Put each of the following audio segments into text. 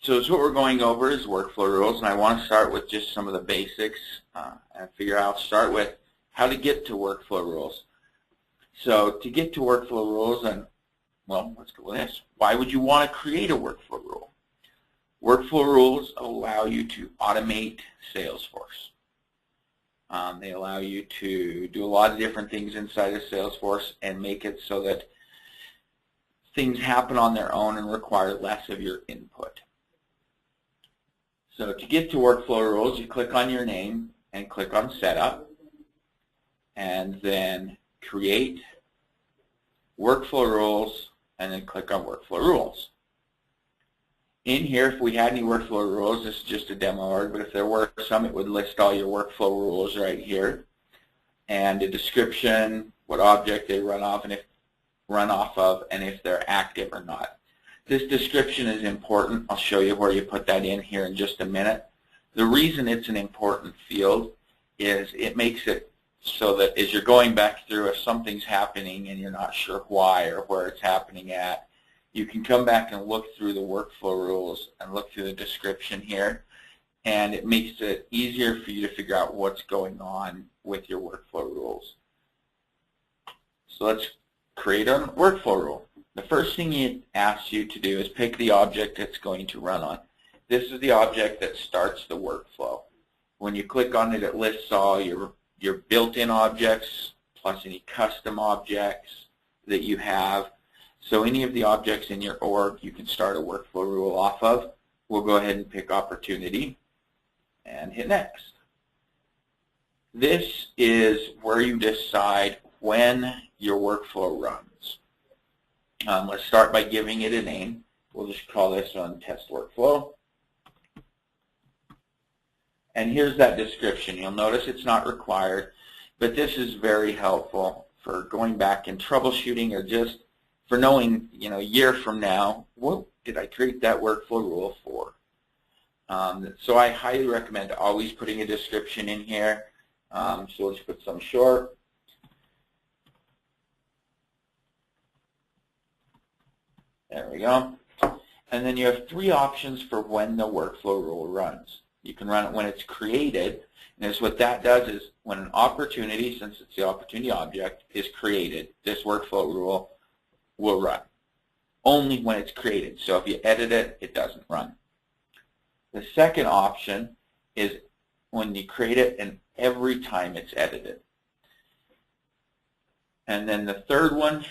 So what we're going over is workflow rules, and I want to start with just some of the basics and figure out, start with how to get to workflow rules. So to get to workflow rules, and well, let's go with this. Why would you want to create a workflow rule? Workflow rules allow you to automate Salesforce. They allow you to do a lot of different things inside of Salesforce and make it so that things happen on their own and require less of your input. So to get to workflow rules, you click on your name and click on Setup, and then Create Workflow Rules, and then click on Workflow Rules. In here, if we had any workflow rules, this is just a demo org, but if there were some, it would list all your workflow rules right here, and a description, what object they run off of, and if they're active or not. This description is important. I'll show you where you put that in here in just a minute. The reason it's an important field is it makes it so that as you're going back through, if something's happening and you're not sure why or where it's happening at, you can come back and look through the workflow rules and look through the description here, and it makes it easier for you to figure out what's going on with your workflow rules. So let's create a workflow rule. The first thing it asks you to do is pick the object it's going to run on. This is the object that starts the workflow. When you click on it, it lists all your built-in objects plus any custom objects that you have. So any of the objects in your org you can start a workflow rule off of. We'll go ahead and pick opportunity and hit next. This is where you decide when your workflow runs. Let's start by giving it a name. We'll just call this one test workflow. And here's that description. You'll notice it's not required, but this is very helpful for going back and troubleshooting, or just for knowing, a year from now, what did I create that workflow rule for? So I highly recommend always putting a description in here. So let's put some short. There we go. And then you have three options for when the workflow rule runs. You can run it when it's created, and what that does is when an opportunity, since it's the opportunity object, is created, this workflow rule will run. Only when it's created. So if you edit it, it doesn't run. The second option is when you create it and every time it's edited. And then the third one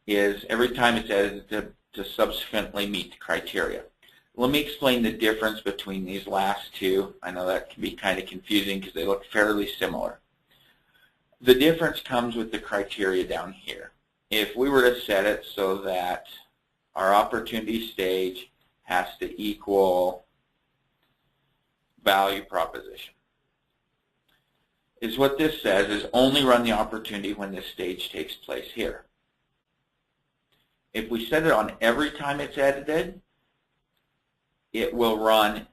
is every time it's edited to subsequently meet the criteria. Let me explain the difference between these last two. I know that can be kind of confusing because they look fairly similar. The difference comes with the criteria down here. If we were to set it so that our opportunity stage has to equal value proposition, is what this says is only run the opportunity when this stage takes place here. If we set it on every time it's edited, it will run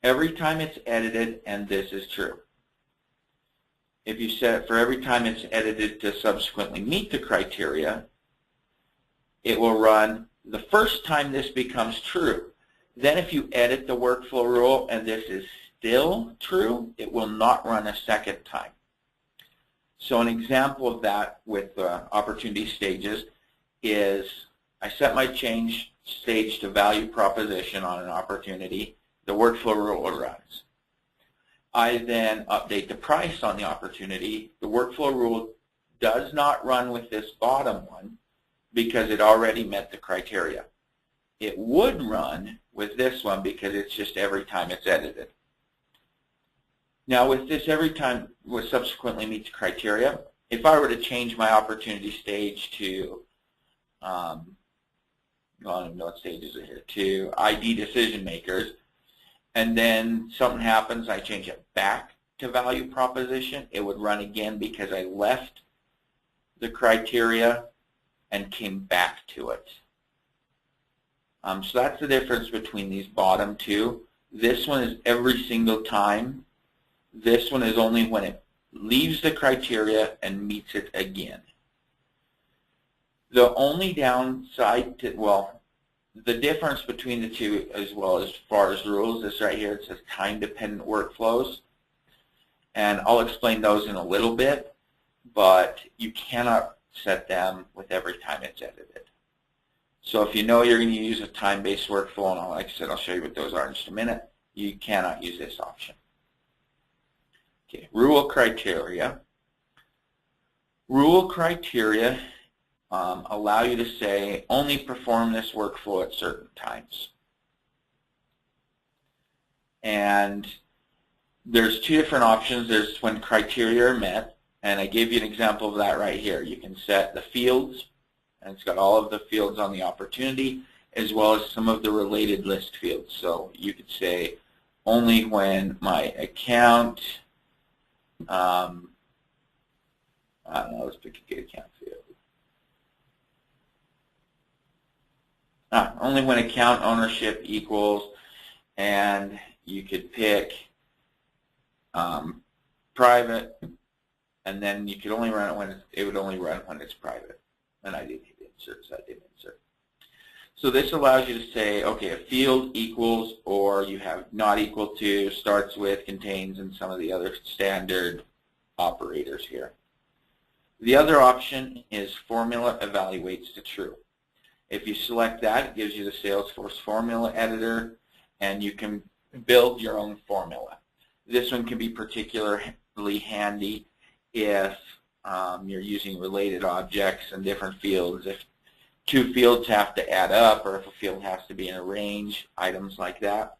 every time it's edited, and this is true. If you set it for every time it's edited to subsequently meet the criteria, it will run the first time this becomes true. Then if you edit the workflow rule and this is still true, it will not run a second time. So an example of that with opportunity stages is I set my change stage to value proposition on an opportunity. The workflow rule runs. I then update the price on the opportunity. The workflow rule does not run with this bottom one because it already met the criteria. It would run with this one because it's just every time it's edited. Now with this every time will subsequently meets criteria, if I were to change my opportunity stage to, I don't know what stages are here, to ID decision makers, and then something happens, I change it back to value proposition, it would run again because I left the criteria and came back to it. So that's the difference between these bottom two. This one is every single time. This one is only when it leaves the criteria and meets it again. The only downside to, well, the difference between the two, as well as far as rules, is right here. It says time-dependent workflows, and I'll explain those in a little bit, but you cannot set them with every time it's edited. So if you know you're going to use a time-based workflow, and like I said, I'll show you what those are in just a minute, you cannot use this option. Okay, rule criteria. Rule criteria allow you to say, only perform this workflow at certain times. And there's two different options. There's when criteria are met, and I gave you an example of that right here. You can set the fields, and it's got all of the fields on the opportunity, as well as some of the related list fields. So you could say, only when my account, I don't know, let's pick a good account field. Only when account ownership equals, and you could pick private, and then you could only run it when it would only run when it's private. And I didn't hit insert, so I didn't insert. So this allows you to say, okay, a field equals, or you have not equal to, starts with, contains, and some of the other standard operators here. The other option is formula evaluates to true. If you select that, it gives you the Salesforce formula editor, and you can build your own formula. This one can be particularly handy if you're using related objects and different fields. If two fields have to add up, or if a field has to be in a range, items like that.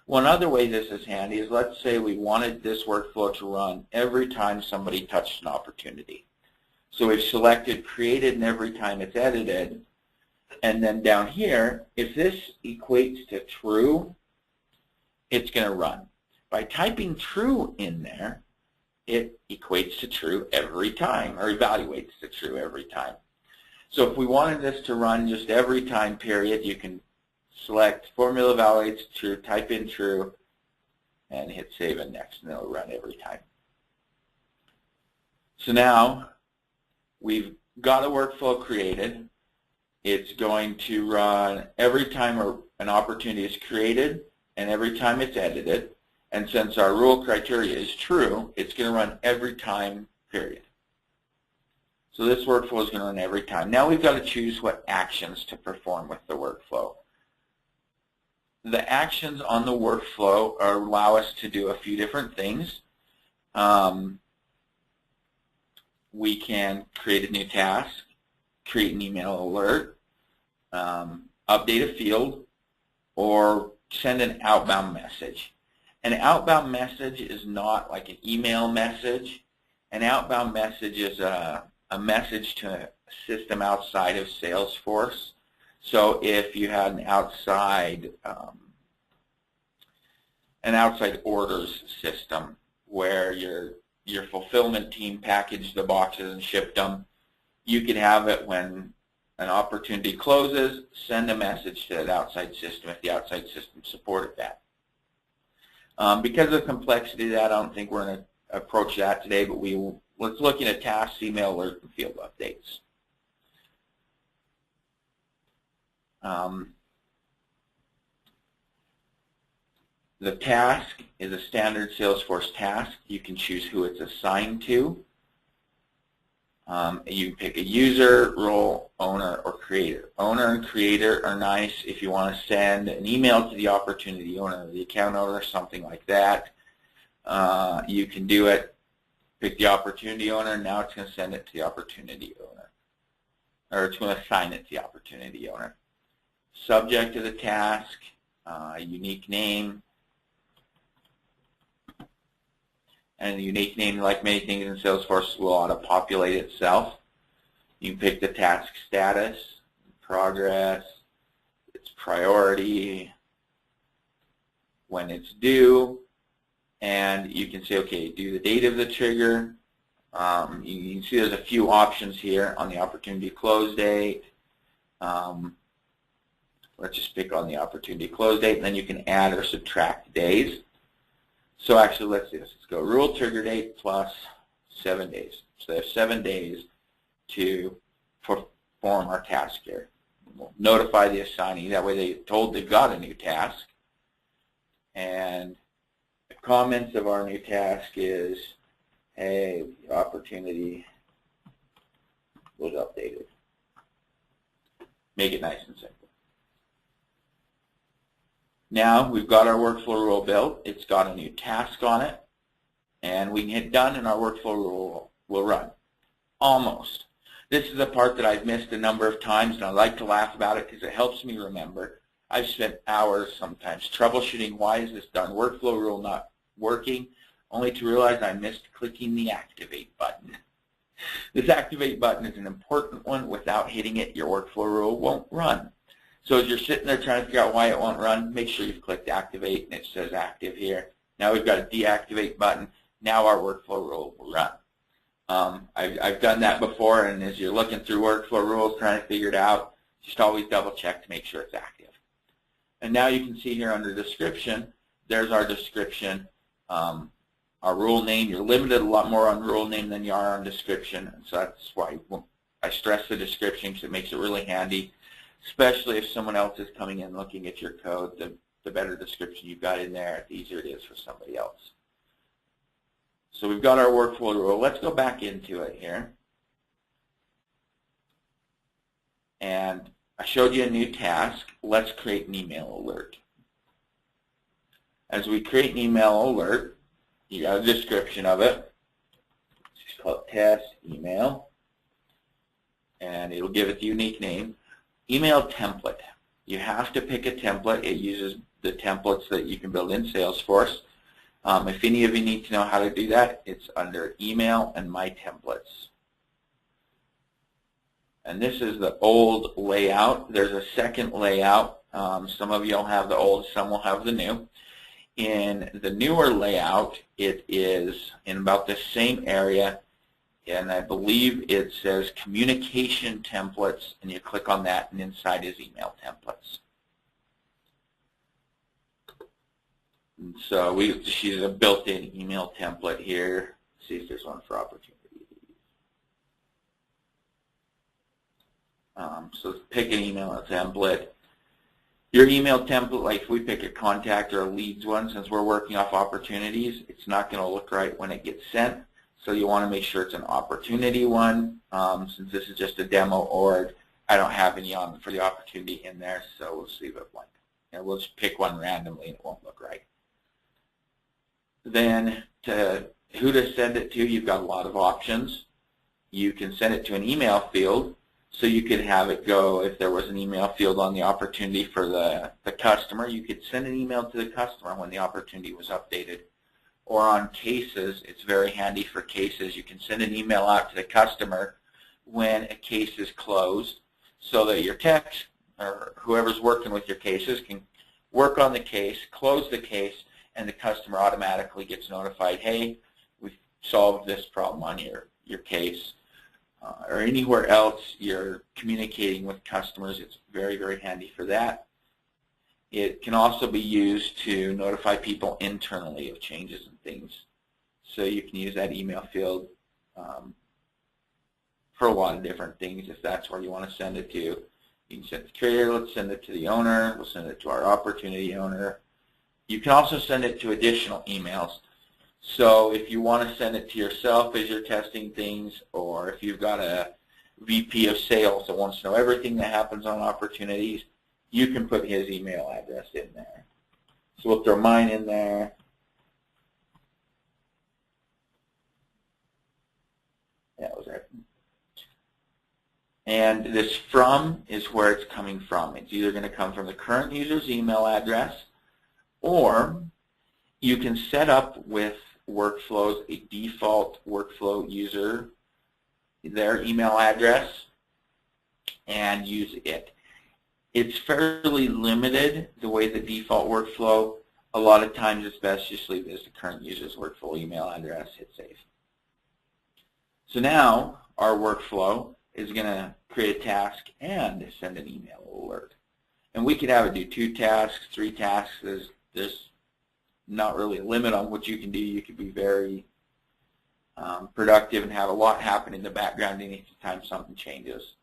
One other way this is handy is, let's say we wanted this workflow to run every time somebody touched an opportunity. So we've selected created and every time it's edited. And then down here, if this equates to true, it's going to run. By typing true in there, it equates to true every time, or evaluates to true every time. So if we wanted this to run just every time period, you can select formula evaluates to true, type in true, and hit save and next, and it'll run every time. So now we've got a workflow created. It's going to run every time an opportunity is created and every time it's edited. And since our rule criteria is true, it's going to run every time, period. So this workflow is going to run every time. Now we've got to choose what actions to perform with the workflow. The actions on the workflow allow us to do a few different things. We can create a new task, create an email alert, update a field, or send an outbound message. An outbound message is not like an email message. An outbound message is a message to a system outside of Salesforce. So if you had an outside orders system where your fulfillment team packaged the boxes and shipped them, you could have it when an opportunity closes, send a message to that outside system if the outside system supported that. Because of the complexity of that, I don't think we're going to approach that today, but let's look at tasks, email alert, and field updates. The task is a standard Salesforce task. You can choose who it's assigned to. You can pick a user, role, owner, or creator. Owner and creator are nice if you want to send an email to the opportunity owner, the account owner, something like that. You can do it, pick the opportunity owner, now it's going to send it to the opportunity owner. Or it's going to assign it to the opportunity owner. Subject of the task, unique name. And the unique name, like many things in Salesforce, will auto-populate itself. You can pick the task status, progress, its priority, when it's due, and you can say, okay, do the date of the trigger. You can see there's a few options here on the opportunity close date. Let's just pick on the opportunity close date, and then you can add or subtract days. So actually, let's do this. Let's go rule trigger date plus 7 days. So there's 7 days to perform our task here. We'll notify the assignee. That way they're told they've got a new task. And the comments of our new task is, hey, the opportunity was updated. Make it nice and simple. Now we've got our workflow rule built. It's got a new task on it. And we can hit done and our workflow rule will run. Almost. This is a part that I've missed a number of times, and I like to laugh about it because it helps me remember. I've spent hours sometimes troubleshooting why is this done workflow rule not working, only to realize I missed clicking the activate button. This activate button is an important one. Without hitting it, your workflow rule won't run. So as you're sitting there trying to figure out why it won't run, make sure you've clicked activate and it says active here. Now we've got a deactivate button. Now our workflow rule will run. I've done that before, and as you're looking through workflow rules trying to figure it out, just always double check to make sure it's active. And now you can see here under description, there's our description, our rule name. You're limited a lot more on rule name than you are on description, and so that's why I stress the description because it makes it really handy, especially if someone else is coming in looking at your code. The better description you've got in there, the easier it is for somebody else. So we've got our workflow rule. Let's go back into it here. And I showed you a new task. Let's create an email alert. As we create an email alert, you got a description of it. It's called test email. And it'll give it the unique name. Email template. You have to pick a template. It uses the templates that you can build in Salesforce. If any of you need to know how to do that, it's under Email and My Templates. And this is the old layout. There's a second layout. Some of you will have the old, some will have the new. In the newer layout, it is in about the same area, and I believe it says Communication Templates, and you click on that, and inside is Email Templates. So she's a built-in email template here. Let's see if there's one for opportunities. So pick an email template. Your email template, like if we pick a contact or a leads one, since we're working off opportunities, it's not going to look right when it gets sent. So you want to make sure it's an opportunity one. Since this is just a demo org, I don't have any on for the opportunity in there, so we'll leave it blank. And we'll just pick one randomly and it won't look right. Then who to send it to, you've got a lot of options. You can send it to an email field, so you could have it go, if there was an email field on the opportunity for the customer, you could send an email to the customer when the opportunity was updated. Or on cases, it's very handy for cases. You can send an email out to the customer when a case is closed so that your techs or whoever's working with your cases can work on the case, close the case, and the customer automatically gets notified, hey, we've solved this problem on your case. Or anywhere else you're communicating with customers, it's very, very handy for that. It can also be used to notify people internally of changes and things. So you can use that email field for a lot of different things if that's where you want to send it to. You can send it to the creator, let's send it to the owner, we'll send it to our opportunity owner. You can also send it to additional emails. So if you want to send it to yourself as you're testing things, or if you've got a VP of sales that wants to know everything that happens on opportunities, you can put his email address in there. So we'll throw mine in there. That was it. And this from is where it's coming from. It's either going to come from the current user's email address, or you can set up with workflows a default workflow user, their email address, and use it. It's fairly limited the way the default workflow. A lot of times it's best just leave it as the current user's workflow email address, hit save. So now our workflow is going to create a task and send an email alert. And we could have it do 2 tasks, 3 tasks. There's not really a limit on what you can do. You can be very productive and have a lot happen in the background anytime something changes.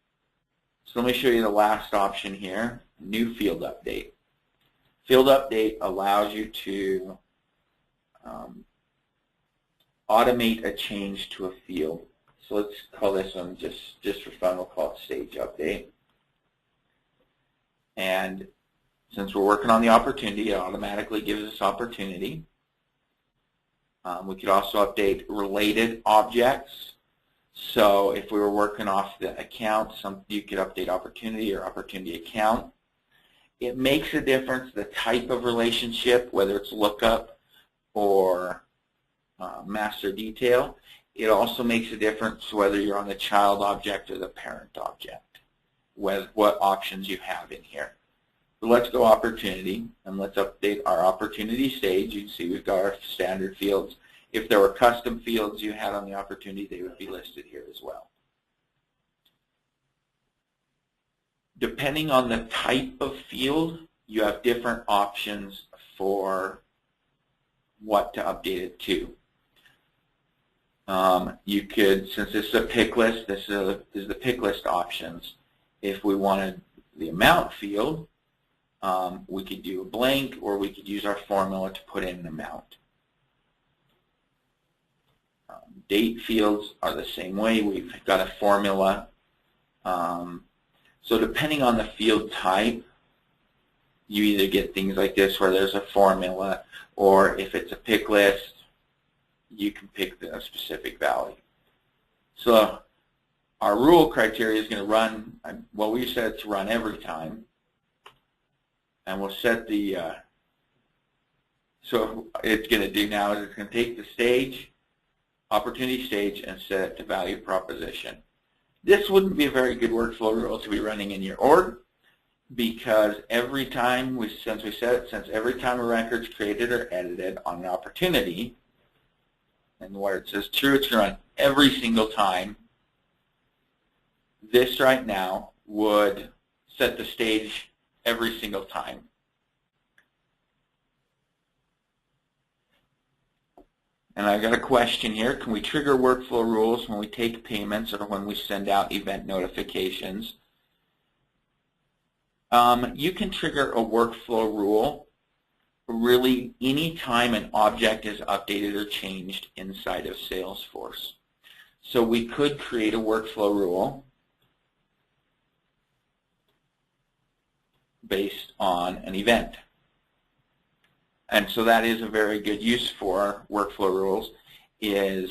So let me show you the last option here, new field update. Field update allows you to automate a change to a field. So let's call this one, just for fun, we'll call it stage update. And since we're working on the opportunity, it automatically gives us opportunity. We could also update related objects. So if we were working off the account, you could update opportunity or opportunity account. It makes a difference the type of relationship, whether it's lookup or master detail. It also makes a difference whether you're on the child object or the parent object, what options you have in here. So let's go opportunity, and let's update our opportunity stage. You can see we've got our standard fields. If there were custom fields you had on the opportunity, they would be listed here as well. Depending on the type of field, you have different options for what to update it to. You could, since this is a pick list, this is the pick list options. If we wanted the amount field, we could do a blank, or we could use our formula to put in an amount. Date fields are the same way. We've got a formula. So depending on the field type, you either get things like this where there's a formula, or if it's a pick list, you can pick a specific value. So our rule criteria is going to run, well, we set it to run every time. And we'll set the, so it's going to do now is it's going to take the stage, opportunity stage, and set it to value proposition. This wouldn't be a very good workflow rule to be running in your org, because every time, since every time a record's created or edited on an opportunity, and where it says true, it's going to run every single time. This right now would set the stage every single time. And I've got a question here. Can we trigger workflow rules when we take payments or when we send out event notifications? You can trigger a workflow rule really any time an object is updated or changed inside of Salesforce. So we could create a workflow rule based on an event. And so that is a very good use for workflow rules, is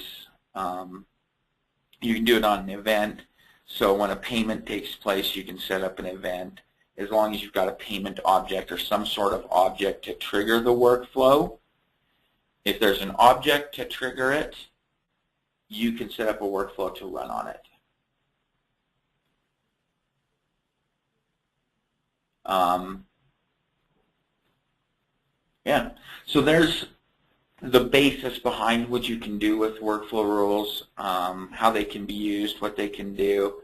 you can do it on an event. So when a payment takes place, you can set up an event as long as you've got a payment object or some sort of object to trigger the workflow. If there's an object to trigger it, you can set up a workflow to run on it. Yeah, so there's the basis behind what you can do with workflow rules, how they can be used, what they can do.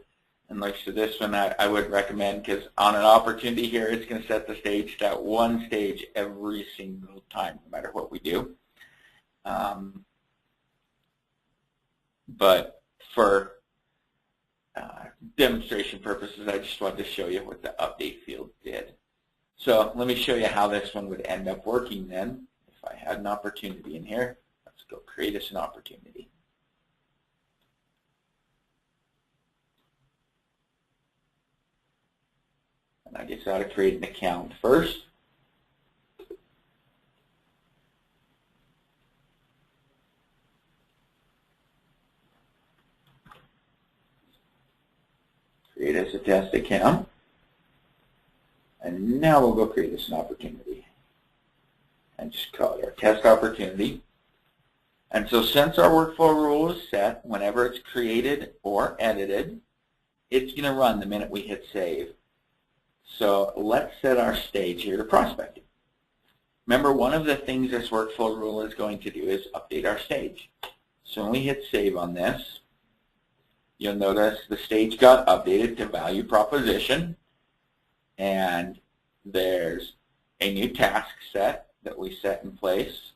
And like so this one I would recommend, because on an opportunity here, it's going to set the stage to one stage every single time, no matter what we do. But for demonstration purposes, I just wanted to show you what the update field did. So let me show you how this one would end up working then. If I had an opportunity in here, let's go create us an opportunity. And I guess I ought to create an account first. Create us a test account. And now we'll go create us an opportunity. And just call it our test opportunity. And so since our workflow rule is set, whenever it's created or edited, it's going to run the minute we hit save. So let's set our stage here to prospecting. Remember, one of the things this workflow rule is going to do is update our stage. So when we hit save on this, you'll notice the stage got updated to value proposition, and there's a new task set that we set in place.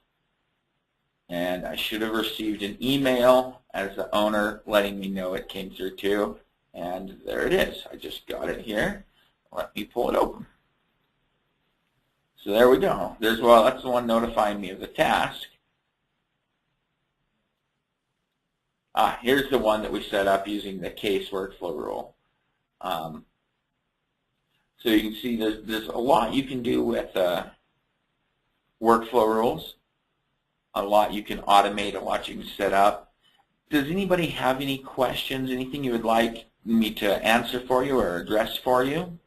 And I should have received an email as the owner letting me know it came through too. And there it is. I just got it here. Let me pull it open. So there we go. That's the one notifying me of the task. Here's the one that we set up using the case workflow rule. So you can see there's a lot you can do with workflow rules. A lot you can automate, a lot you can set up. Does anybody have any questions, anything you would like me to answer for you or address for you?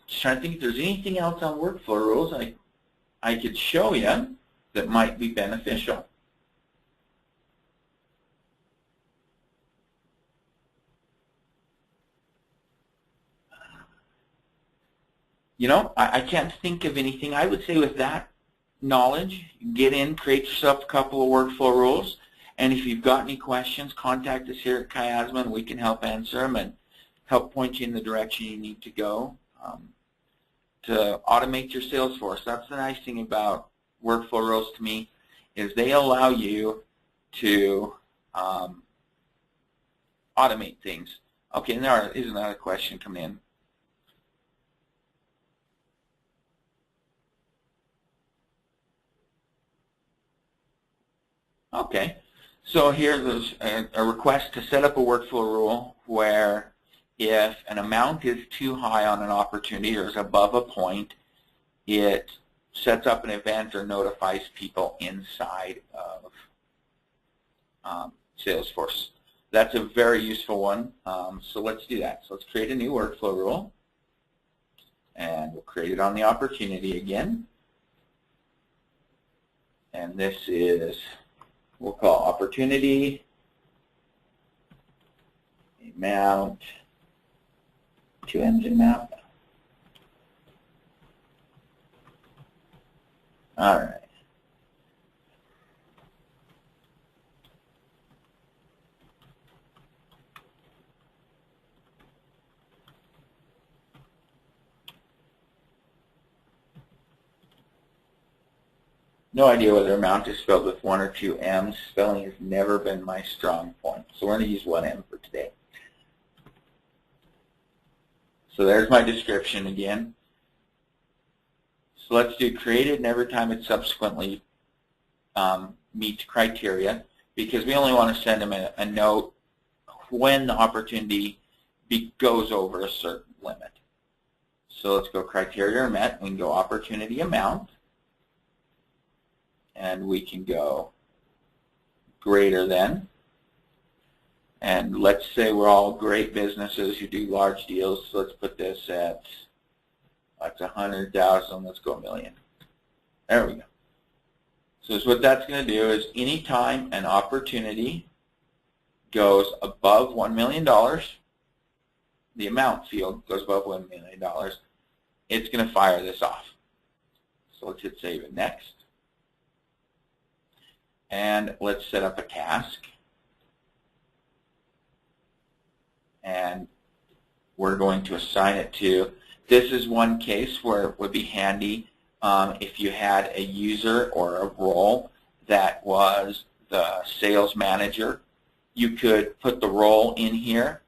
Just trying to think if there's anything else on workflow rules I could show you that might be beneficial. You know, I can't think of anything. I would say with that knowledge, get in, create yourself a couple of workflow rules, and if you've got any questions, contact us here at Chiasma and we can help answer them and help point you in the direction you need to go to automate your Salesforce. That's the nice thing about workflow rules to me, is they allow you to automate things. Okay, and there is another question coming in. Okay, so here's a request to set up a workflow rule where if an amount is too high on an opportunity or is above a point, it sets up an event or notifies people inside of Salesforce. That's a very useful one, so let's do that. So let's create a new workflow rule, and we'll create it on the opportunity again. And this is, we'll call opportunity, amount, 2M's amount. All right. No idea whether amount is spelled with 1 or 2 M's. Spelling has never been my strong point, so we're going to use 1 M for today. So there's my description again. So let's do created, and every time it subsequently meets criteria, because we only want to send them a note when the opportunity goes over a certain limit. So let's go criteria met. We can go opportunity amount, and we can go greater than. And let's say we're all great businesses who do large deals, so let's put this at, that's 100,000, let's go 1 million. There we go. So what that's going to do is anytime an opportunity goes above $1 million, the amount field goes above $1 million, it's going to fire this off. So let's hit save and next. And let's set up a task. And we're going to assign it to, this is one case where it would be handy if you had a user or a role that was the sales manager. You could put the role in here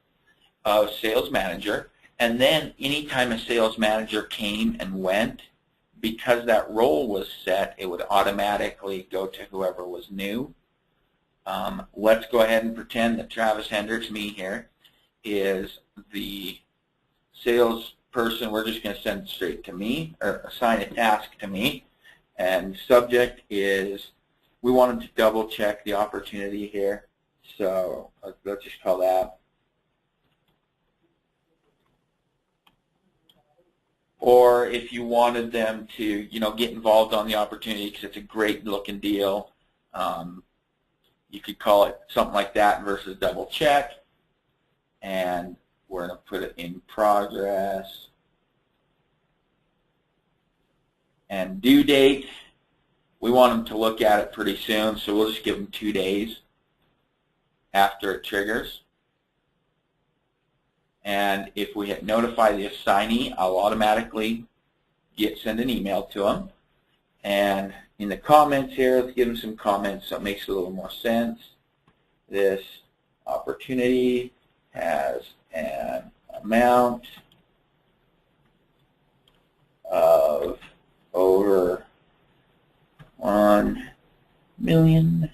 of sales manager, and then anytime a sales manager came and went, because that role was set, it would automatically go to whoever was new. Let's go ahead and pretend that Travis Hendricks, me here, is the salesperson. We're just going to send it straight to me, or assign a task to me. And subject is, we want them to double check the opportunity here. So let's just call that. Or if you wanted them to, you know, get involved on the opportunity because it's a great looking deal, you could call it something like that versus double check. And we're going to put it in progress. And due date, we want them to look at it pretty soon, so we'll just give them 2 days after it triggers. And if we hit notify the assignee, I'll automatically send an email to them. And in the comments here, let's give them some comments so it makes a little more sense. This opportunity has an amount of over $1 million.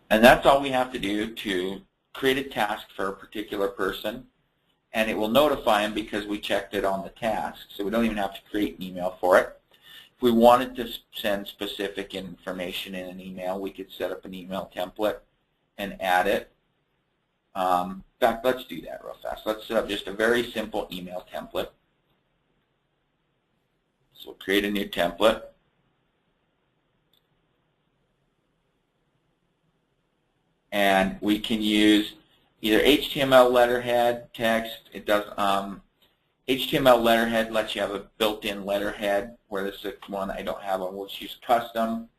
And that's all we have to do to create a task for a particular person, and it will notify them because we checked it on the task. So we don't even have to create an email for it. If we wanted to send specific information in an email, we could set up an email template and add it. In fact, let's do that real fast. Let's set up just a very simple email template. So we'll create a new template. And we can use either HTML letterhead, text. It does HTML letterhead lets you have a built-in letterhead, where this is one I don't have. We'll choose custom,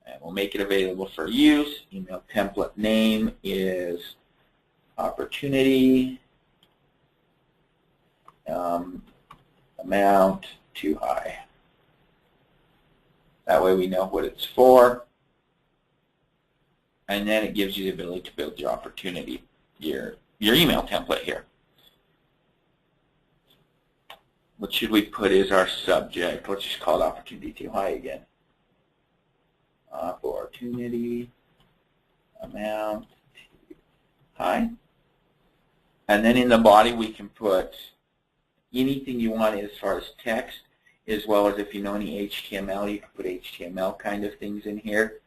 and we'll make it available for use. Email template name is opportunity amount too high. That way we know what it's for. And then it gives you the ability to build your opportunity, your email template here. What should we put as our subject? Let's just call it opportunity too high again. Opportunity amount too high. And then in the body we can put anything you want as far as text, as well as if you know any HTML, you can put HTML kind of things in here.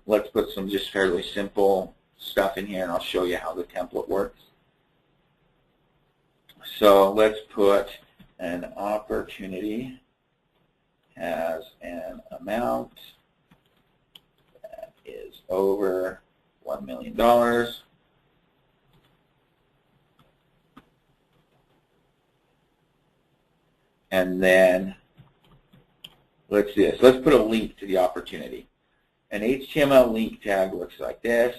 Let's put some just fairly simple stuff in here, and I'll show you how the template works. So let's put an opportunity has an amount that is over $1 million. And then let's do this. Let's put a link to the opportunity. An HTML link tag looks like this.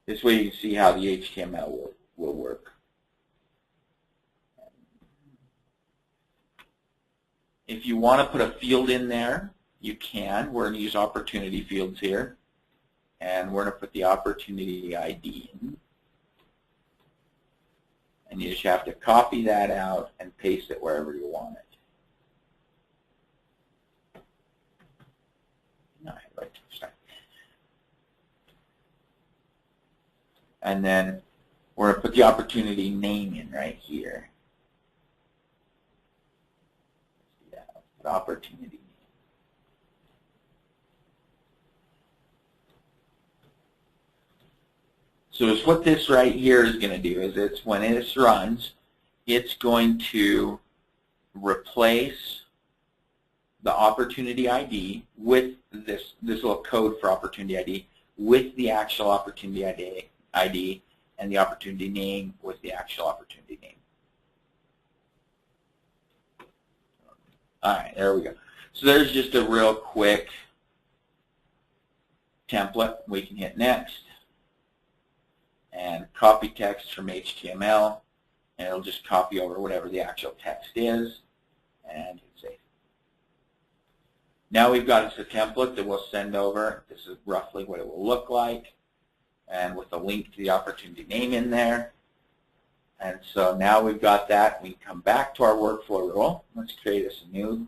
This way you can see how the HTML will work. If you want to put a field in there, you can. We're going to use opportunity fields here. And we're going to put the opportunity ID in. And you just have to copy that out and paste it wherever you want it. And then we're going to put the opportunity name in right here. Yeah, put opportunity name. So it's what this right here is going to do is it's when this runs, it's going to replace the opportunity ID with this little code for opportunity ID with the actual opportunity ID and the opportunity name with the actual opportunity name. All right, there we go. So there's just a real quick template. We can hit next and copy text from HTML, and it'll just copy over whatever the actual text is and hit save. Now we've got us a template that we'll send over. This is roughly what it will look like, and with a link to the opportunity name in there. And so now we've got that. We come back to our workflow rule. Let's create us a new.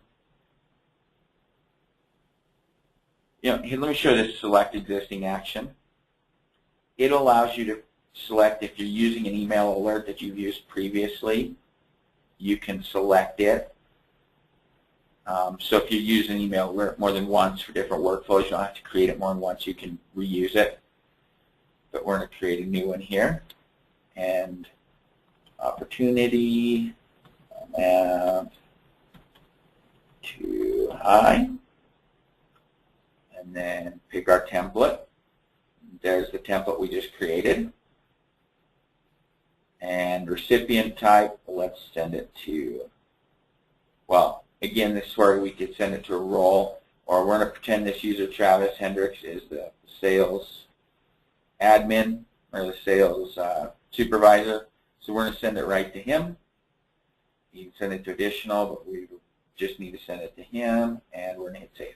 Here, let me show this select existing action. It allows you to select if you're using an email alert that you've used previously. You can select it. So if you use an email alert more than once for different workflows, you don't have to create it more than once. You can reuse it. But we're going to create a new one here. And opportunity amount too high. And then pick our template. There's the template we just created. And recipient type, let's send it to, well, again, this is where we could send it to a role, or we're going to pretend this user, Travis Hendricks, is the sales admin or the sales supervisor. So we're going to send it right to him. You can send it to additional, but we just need to send it to him, and we're going to hit save.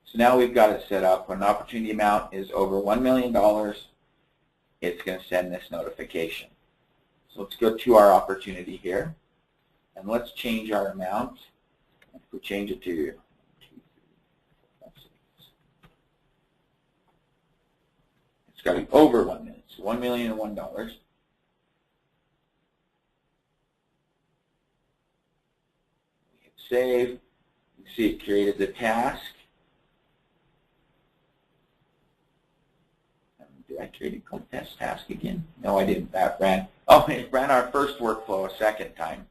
So now we've got it set up. When an opportunity amount is over $1 million, it's going to send this notification. So let's go to our opportunity here, and let's change our amount. If we change it to, it's got to be over $1 million, so $1,001,001. Hit save. You can see it created the task. Did I create a test task again? No, I didn't. That ran. Oh, it ran our first workflow a second time,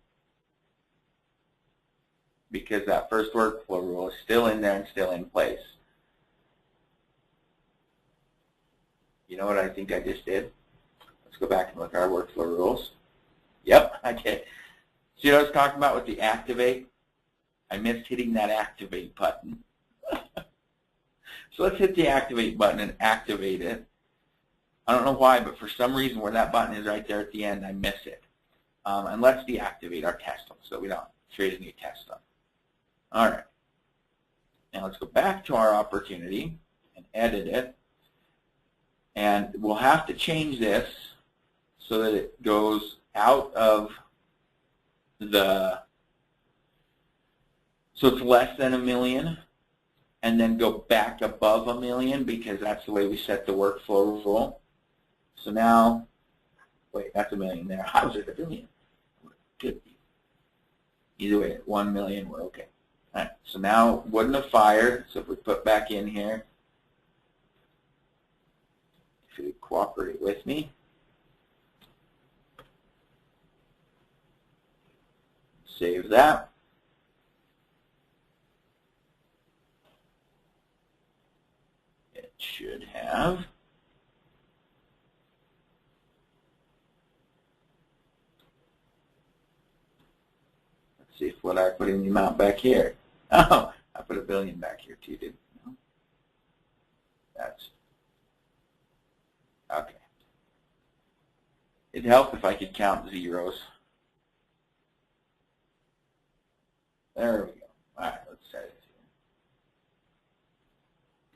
because that first workflow rule is still in there and still in place. You know what I think I just did? Let's go back and look at our workflow rules. Yep, I did. See what I was talking about with the activate? I missed hitting that activate button. So let's hit the activate button and activate it. I don't know why, but for some reason where that button is right there at the end, I miss it. And let's deactivate our test one so we don't create a new test one. All right. Now let's go back to our opportunity and edit it. And we'll have to change this so that it goes out of the, so it's less than $1 million, and then go back above $1 million, because that's the way we set the workflow rule. So now, wait, that's $1 million there. How is it $1 billion? Could be. Either way, at $1 million, we're okay. All right, so now wouldn't have fired. So if we put back in here, if you cooperate with me, save that. It should have. See if what I put in the amount back here. Oh, I put $1 billion back here too, didn't I? That's okay. It'd help if I could count zeros. There we go. All right, let's set it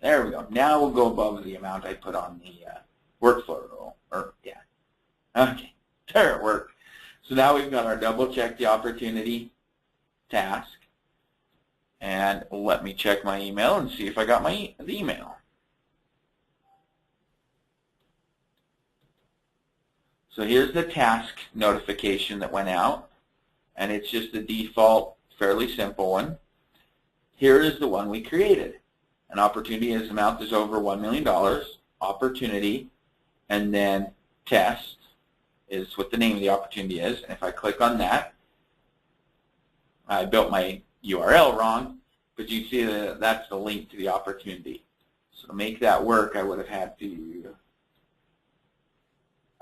here. There we go. Now we'll go above the amount I put on the workflow rule. Or yeah. Okay, there it worked. So now we've got our double check the opportunity task, and let me check my email and see if I got the email. So here's the task notification that went out, and it's just the default, fairly simple one. Here is the one we created. An opportunity is amount is over $1 million, opportunity, and then test is what the name of the opportunity is. And if I click on that, I built my URL wrong, but you see that that's the link to the opportunity. So to make that work, I would have had to,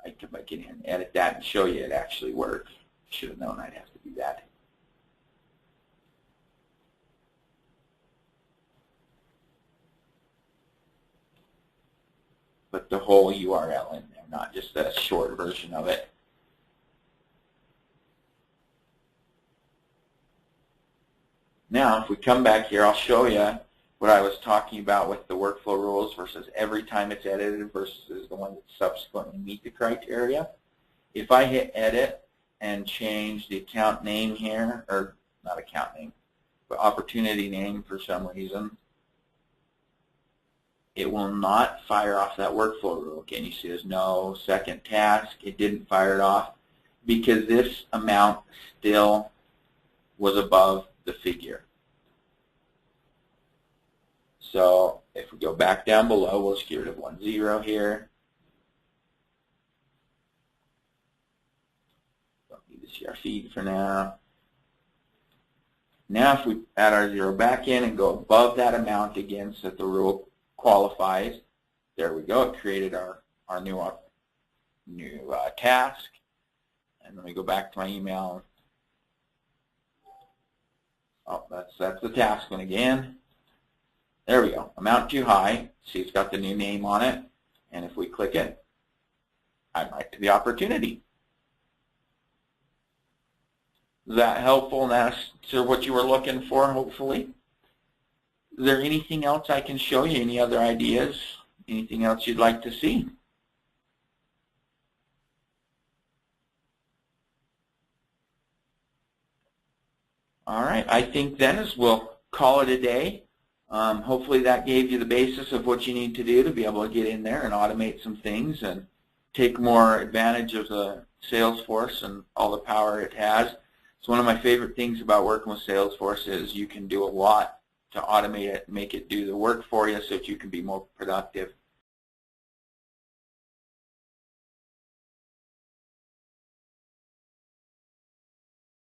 I come back in here and edit that and show you it actually works. Should have known I'd have to do that. Put the whole URL in there, not just a short version of it. Now, if we come back here, I'll show you what I was talking about with the workflow rules versus every time it's edited versus the one that subsequently meet the criteria. If I hit edit and change the account name here, or not account name, but opportunity name for some reason, it will not fire off that workflow rule. Again, you see there's no second task. It didn't fire it off because this amount still was above the figure. So if we go back down below, we'll just get rid of 10 here. Don't need to see our feed for now. Now if we add our 0 back in and go above that amount again so that the rule qualifies, there we go. It created our new task. And then we go back to my email. Oh, that's the task one again. There we go. Amount too high. See, it's got the new name on it. And if we click it, I'm right to the opportunity. Is that helpful and answer what you were looking for, hopefully? Is there anything else I can show you? Any other ideas? Anything else you'd like to see? All right, I think then is we'll call it a day. Hopefully that gave you the basis of what you need to do to be able to get in there and automate some things and take more advantage of the Salesforce and all the power it has. It's one of my favorite things about working with Salesforce is you can do a lot to automate it, make it do the work for you so that you can be more productive.